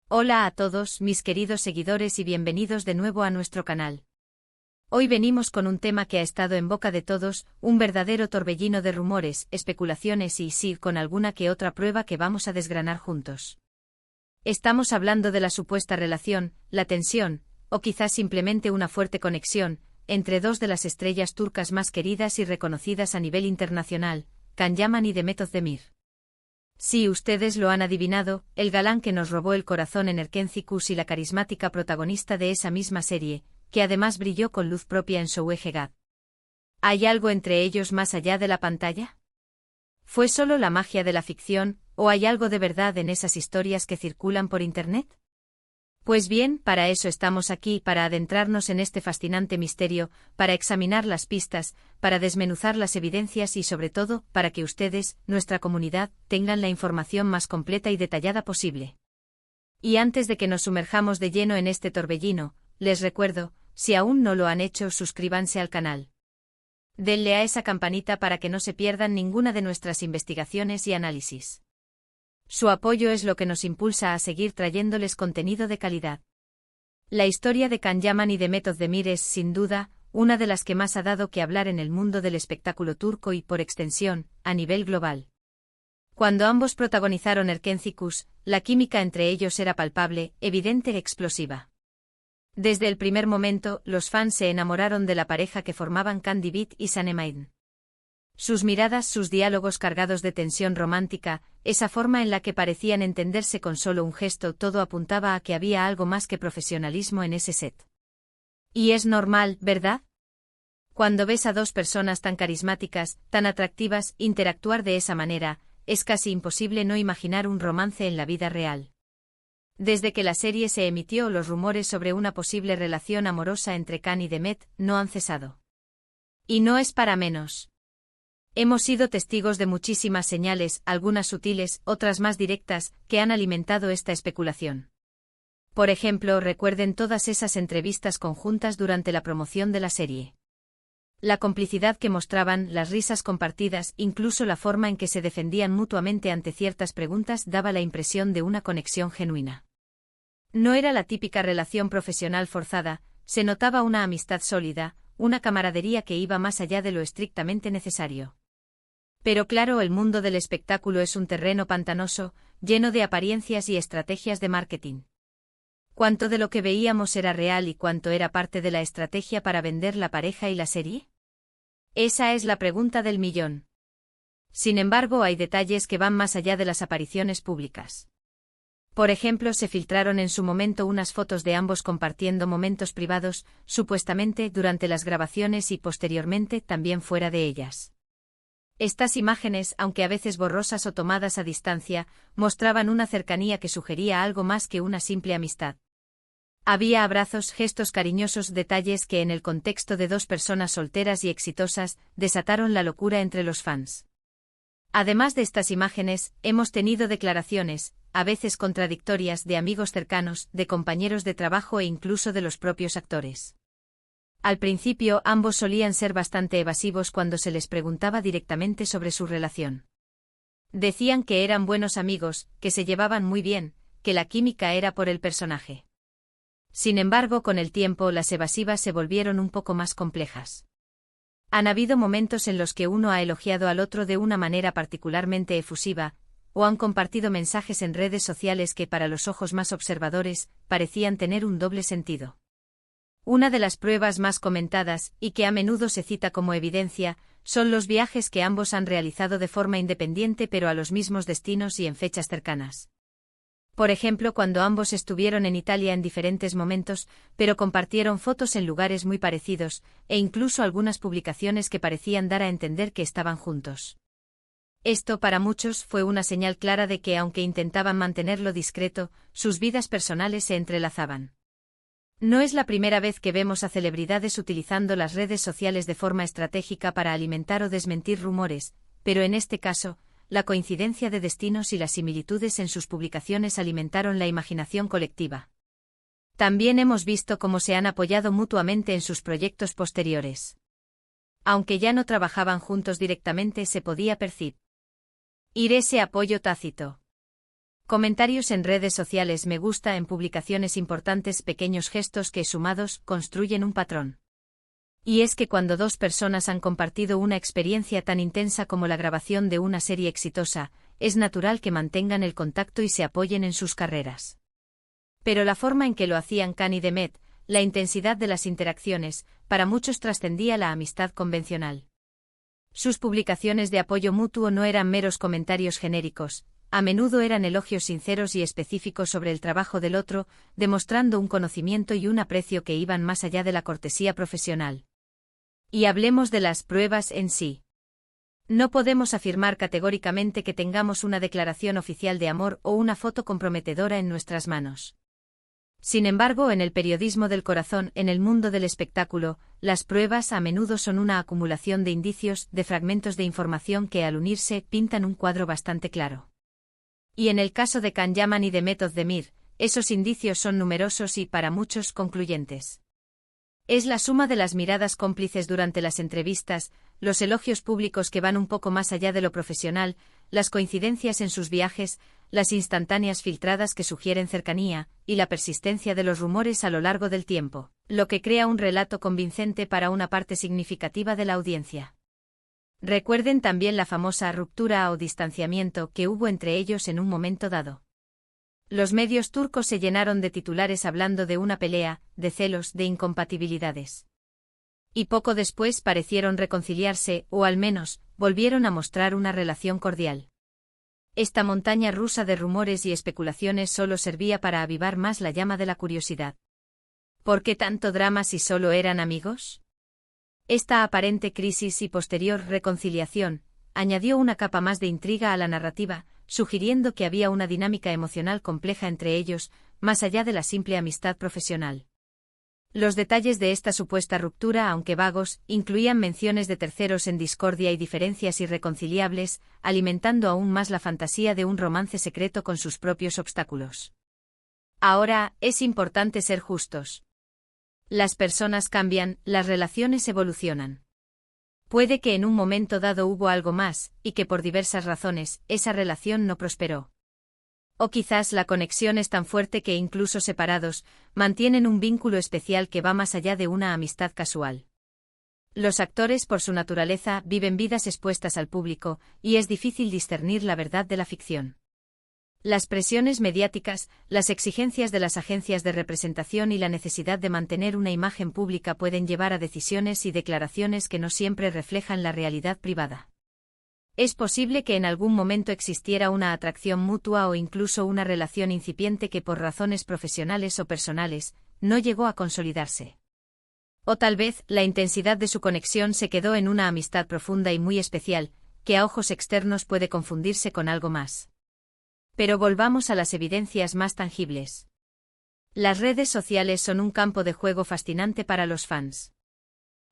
Hola a todos, mis queridos seguidores y bienvenidos de nuevo a nuestro canal. Hoy venimos con un tema que ha estado en boca de todos, un verdadero torbellino de rumores, especulaciones y sí, con alguna que otra prueba que vamos a desgranar juntos. Estamos hablando de la supuesta relación, la tensión, o quizás simplemente una fuerte conexión, entre dos de las estrellas turcas más queridas y reconocidas a nivel internacional, Can Yaman y Demet Özdemir. Sí, ustedes lo han adivinado, el galán que nos robó el corazón en Erkenci y la carismática protagonista de esa misma serie, que además brilló con luz propia en Şöyle. ¿Hay algo entre ellos más allá de la pantalla? ¿Fue solo la magia de la ficción, o hay algo de verdad en esas historias que circulan por Internet? Pues bien, para eso estamos aquí, para adentrarnos en este fascinante misterio, para examinar las pistas, para desmenuzar las evidencias y sobre todo, para que ustedes, nuestra comunidad, tengan la información más completa y detallada posible. Y antes de que nos sumerjamos de lleno en este torbellino, les recuerdo, si aún no lo han hecho, suscríbanse al canal. Denle a esa campanita para que no se pierdan ninguna de nuestras investigaciones y análisis. Su apoyo es lo que nos impulsa a seguir trayéndoles contenido de calidad. La historia de Can Yaman y Demet Özdemir es, sin duda, una de las que más ha dado que hablar en el mundo del espectáculo turco y, por extensión, a nivel global. Cuando ambos protagonizaron Erkenci, la química entre ellos era palpable, evidente e explosiva. Desde el primer momento, los fans se enamoraron de la pareja que formaban Can Divit y Sanem. Sus miradas, sus diálogos cargados de tensión romántica, esa forma en la que parecían entenderse con solo un gesto, todo apuntaba a que había algo más que profesionalismo en ese set. Y es normal, ¿verdad? Cuando ves a dos personas tan carismáticas, tan atractivas, interactuar de esa manera, es casi imposible no imaginar un romance en la vida real. Desde que la serie se emitió, los rumores sobre una posible relación amorosa entre Can y Demet no han cesado. Y no es para menos. Hemos sido testigos de muchísimas señales, algunas sutiles, otras más directas, que han alimentado esta especulación. Por ejemplo, recuerden todas esas entrevistas conjuntas durante la promoción de la serie. La complicidad que mostraban, las risas compartidas, incluso la forma en que se defendían mutuamente ante ciertas preguntas daba la impresión de una conexión genuina. No era la típica relación profesional forzada, se notaba una amistad sólida, una camaradería que iba más allá de lo estrictamente necesario. Pero claro, el mundo del espectáculo es un terreno pantanoso, lleno de apariencias y estrategias de marketing. ¿Cuánto de lo que veíamos era real y cuánto era parte de la estrategia para vender la pareja y la serie? Esa es la pregunta del millón. Sin embargo, hay detalles que van más allá de las apariciones públicas. Por ejemplo, se filtraron en su momento unas fotos de ambos compartiendo momentos privados, supuestamente durante las grabaciones y posteriormente también fuera de ellas. Estas imágenes, aunque a veces borrosas o tomadas a distancia, mostraban una cercanía que sugería algo más que una simple amistad. Había abrazos, gestos cariñosos, detalles que en el contexto de dos personas solteras y exitosas, desataron la locura entre los fans. Además de estas imágenes, hemos tenido declaraciones, a veces contradictorias, de amigos cercanos, de compañeros de trabajo e incluso de los propios actores. Al principio, ambos solían ser bastante evasivos cuando se les preguntaba directamente sobre su relación. Decían que eran buenos amigos, que se llevaban muy bien, que la química era por el personaje. Sin embargo, con el tiempo, las evasivas se volvieron un poco más complejas. Han habido momentos en los que uno ha elogiado al otro de una manera particularmente efusiva, o han compartido mensajes en redes sociales que, para los ojos más observadores, parecían tener un doble sentido. Una de las pruebas más comentadas, y que a menudo se cita como evidencia, son los viajes que ambos han realizado de forma independiente pero a los mismos destinos y en fechas cercanas. Por ejemplo, cuando ambos estuvieron en Italia en diferentes momentos, pero compartieron fotos en lugares muy parecidos, e incluso algunas publicaciones que parecían dar a entender que estaban juntos. Esto para muchos fue una señal clara de que, aunque intentaban mantenerlo discreto, sus vidas personales se entrelazaban. No es la primera vez que vemos a celebridades utilizando las redes sociales de forma estratégica para alimentar o desmentir rumores, pero en este caso, la coincidencia de destinos y las similitudes en sus publicaciones alimentaron la imaginación colectiva. También hemos visto cómo se han apoyado mutuamente en sus proyectos posteriores. Aunque ya no trabajaban juntos directamente, se podía percibir ese apoyo tácito. Comentarios en redes sociales, me gusta en publicaciones importantes, pequeños gestos que, sumados, construyen un patrón. Y es que cuando dos personas han compartido una experiencia tan intensa como la grabación de una serie exitosa, es natural que mantengan el contacto y se apoyen en sus carreras. Pero la forma en que lo hacían Khan y Demet, la intensidad de las interacciones, para muchos trascendía la amistad convencional. Sus publicaciones de apoyo mutuo no eran meros comentarios genéricos, a menudo eran elogios sinceros y específicos sobre el trabajo del otro, demostrando un conocimiento y un aprecio que iban más allá de la cortesía profesional. Y hablemos de las pruebas en sí. No podemos afirmar categóricamente que tengamos una declaración oficial de amor o una foto comprometedora en nuestras manos. Sin embargo, en el periodismo del corazón, en el mundo del espectáculo, las pruebas a menudo son una acumulación de indicios, de fragmentos de información que al unirse pintan un cuadro bastante claro. Y en el caso de Khan Yaman y Demet Özdemir, esos indicios son numerosos y, para muchos, concluyentes. Es la suma de las miradas cómplices durante las entrevistas, los elogios públicos que van un poco más allá de lo profesional, las coincidencias en sus viajes, las instantáneas filtradas que sugieren cercanía, y la persistencia de los rumores a lo largo del tiempo, lo que crea un relato convincente para una parte significativa de la audiencia. Recuerden también la famosa ruptura o distanciamiento que hubo entre ellos en un momento dado. Los medios turcos se llenaron de titulares hablando de una pelea, de celos, de incompatibilidades. Y poco después parecieron reconciliarse, o al menos, volvieron a mostrar una relación cordial. Esta montaña rusa de rumores y especulaciones solo servía para avivar más la llama de la curiosidad. ¿Por qué tanto drama si solo eran amigos? Esta aparente crisis y posterior reconciliación añadió una capa más de intriga a la narrativa, sugiriendo que había una dinámica emocional compleja entre ellos, más allá de la simple amistad profesional. Los detalles de esta supuesta ruptura, aunque vagos, incluían menciones de terceros en discordia y diferencias irreconciliables, alimentando aún más la fantasía de un romance secreto con sus propios obstáculos. Ahora, es importante ser justos. Las personas cambian, las relaciones evolucionan. Puede que en un momento dado hubo algo más, y que por diversas razones, esa relación no prosperó. O quizás la conexión es tan fuerte que incluso separados, mantienen un vínculo especial que va más allá de una amistad casual. Los actores, por su naturaleza, viven vidas expuestas al público, y es difícil discernir la verdad de la ficción. Las presiones mediáticas, las exigencias de las agencias de representación y la necesidad de mantener una imagen pública pueden llevar a decisiones y declaraciones que no siempre reflejan la realidad privada. Es posible que en algún momento existiera una atracción mutua o incluso una relación incipiente que por razones profesionales o personales, no llegó a consolidarse. O tal vez, la intensidad de su conexión se quedó en una amistad profunda y muy especial, que a ojos externos puede confundirse con algo más. Pero volvamos a las evidencias más tangibles. Las redes sociales son un campo de juego fascinante para los fans.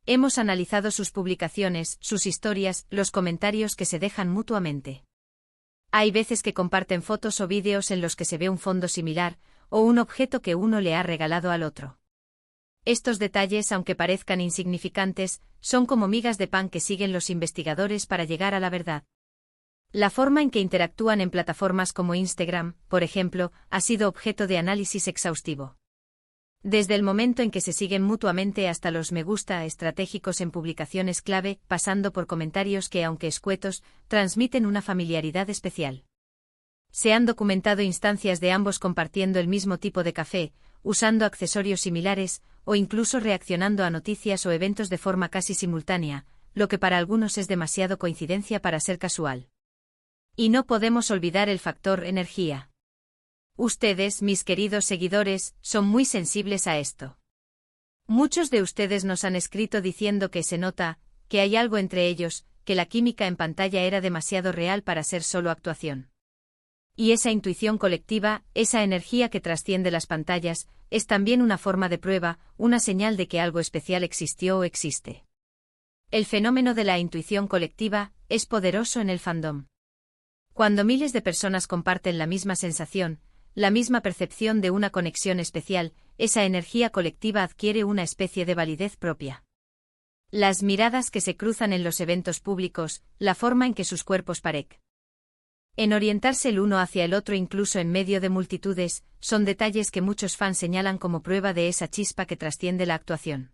Hemos analizado sus publicaciones, sus historias, los comentarios que se dejan mutuamente. Hay veces que comparten fotos o vídeos en los que se ve un fondo similar, o un objeto que uno le ha regalado al otro. Estos detalles, aunque parezcan insignificantes, son como migas de pan que siguen los investigadores para llegar a la verdad. La forma en que interactúan en plataformas como Instagram, por ejemplo, ha sido objeto de análisis exhaustivo. Desde el momento en que se siguen mutuamente hasta los me gusta estratégicos en publicaciones clave, pasando por comentarios que, aunque escuetos, transmiten una familiaridad especial. Se han documentado instancias de ambos compartiendo el mismo tipo de café, usando accesorios similares, o incluso reaccionando a noticias o eventos de forma casi simultánea, lo que para algunos es demasiado coincidencia para ser casual. Y no podemos olvidar el factor energía. Ustedes, mis queridos seguidores, son muy sensibles a esto. Muchos de ustedes nos han escrito diciendo que se nota, que hay algo entre ellos, que la química en pantalla era demasiado real para ser solo actuación. Y esa intuición colectiva, esa energía que trasciende las pantallas, es también una forma de prueba, una señal de que algo especial existió o existe. El fenómeno de la intuición colectiva es poderoso en el fandom. Cuando miles de personas comparten la misma sensación, la misma percepción de una conexión especial, esa energía colectiva adquiere una especie de validez propia. Las miradas que se cruzan en los eventos públicos, la forma en que sus cuerpos En orientarse el uno hacia el otro incluso en medio de multitudes, son detalles que muchos fans señalan como prueba de esa chispa que trasciende la actuación.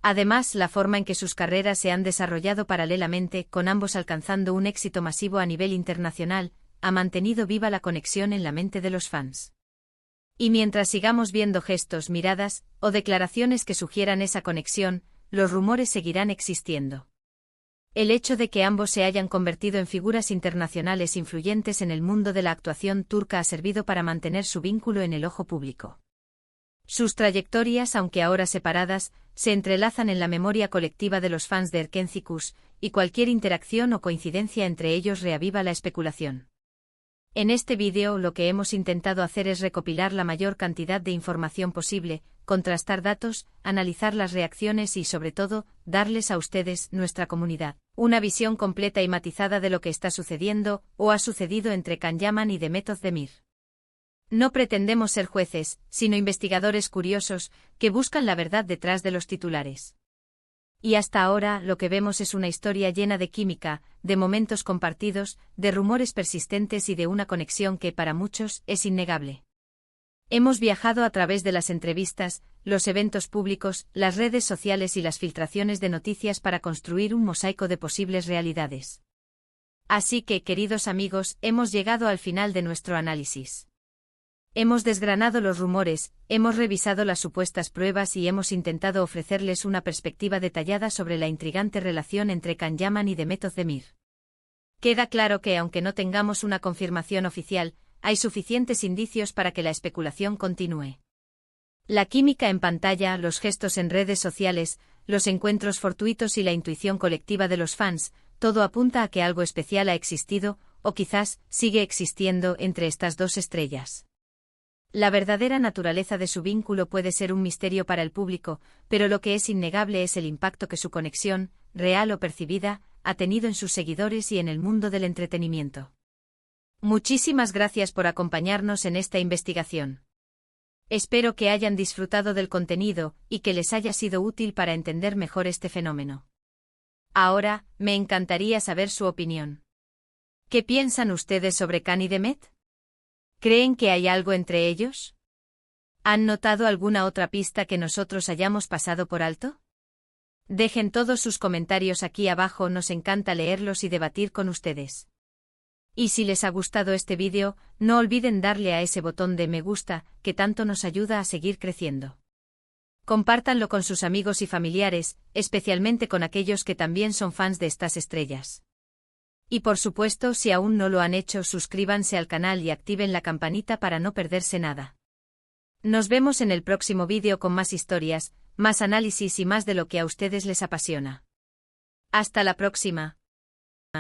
Además, la forma en que sus carreras se han desarrollado paralelamente, con ambos alcanzando un éxito masivo a nivel internacional, ha mantenido viva la conexión en la mente de los fans. Y mientras sigamos viendo gestos, miradas, o declaraciones que sugieran esa conexión, los rumores seguirán existiendo. El hecho de que ambos se hayan convertido en figuras internacionales influyentes en el mundo de la actuación turca ha servido para mantener su vínculo en el ojo público. Sus trayectorias, aunque ahora separadas, se entrelazan en la memoria colectiva de los fans de Erken Cikus, y cualquier interacción o coincidencia entre ellos reaviva la especulación. En este vídeo lo que hemos intentado hacer es recopilar la mayor cantidad de información posible, contrastar datos, analizar las reacciones y sobre todo, darles a ustedes, nuestra comunidad, una visión completa y matizada de lo que está sucediendo o ha sucedido entre Can Yaman y Demet Özdemir. No pretendemos ser jueces, sino investigadores curiosos, que buscan la verdad detrás de los titulares. Y hasta ahora lo que vemos es una historia llena de química, de momentos compartidos, de rumores persistentes y de una conexión que para muchos es innegable. Hemos viajado a través de las entrevistas, los eventos públicos, las redes sociales y las filtraciones de noticias para construir un mosaico de posibles realidades. Así que, queridos amigos, hemos llegado al final de nuestro análisis. Hemos desgranado los rumores, hemos revisado las supuestas pruebas y hemos intentado ofrecerles una perspectiva detallada sobre la intrigante relación entre Can Yaman y Demet Özdemir. Queda claro que, aunque no tengamos una confirmación oficial, hay suficientes indicios para que la especulación continúe. La química en pantalla, los gestos en redes sociales, los encuentros fortuitos y la intuición colectiva de los fans, todo apunta a que algo especial ha existido, o quizás sigue existiendo entre estas dos estrellas. La verdadera naturaleza de su vínculo puede ser un misterio para el público, pero lo que es innegable es el impacto que su conexión, real o percibida, ha tenido en sus seguidores y en el mundo del entretenimiento. Muchísimas gracias por acompañarnos en esta investigación. Espero que hayan disfrutado del contenido y que les haya sido útil para entender mejor este fenómeno. Ahora, me encantaría saber su opinión. ¿Qué piensan ustedes sobre Can y Demet? ¿Creen que hay algo entre ellos? ¿Han notado alguna otra pista que nosotros hayamos pasado por alto? Dejen todos sus comentarios aquí abajo, nos encanta leerlos y debatir con ustedes. Y si les ha gustado este vídeo, no olviden darle a ese botón de me gusta, que tanto nos ayuda a seguir creciendo. Compártanlo con sus amigos y familiares, especialmente con aquellos que también son fans de estas estrellas. Y por supuesto, si aún no lo han hecho, suscríbanse al canal y activen la campanita para no perderse nada. Nos vemos en el próximo vídeo con más historias, más análisis y más de lo que a ustedes les apasiona. Hasta la próxima.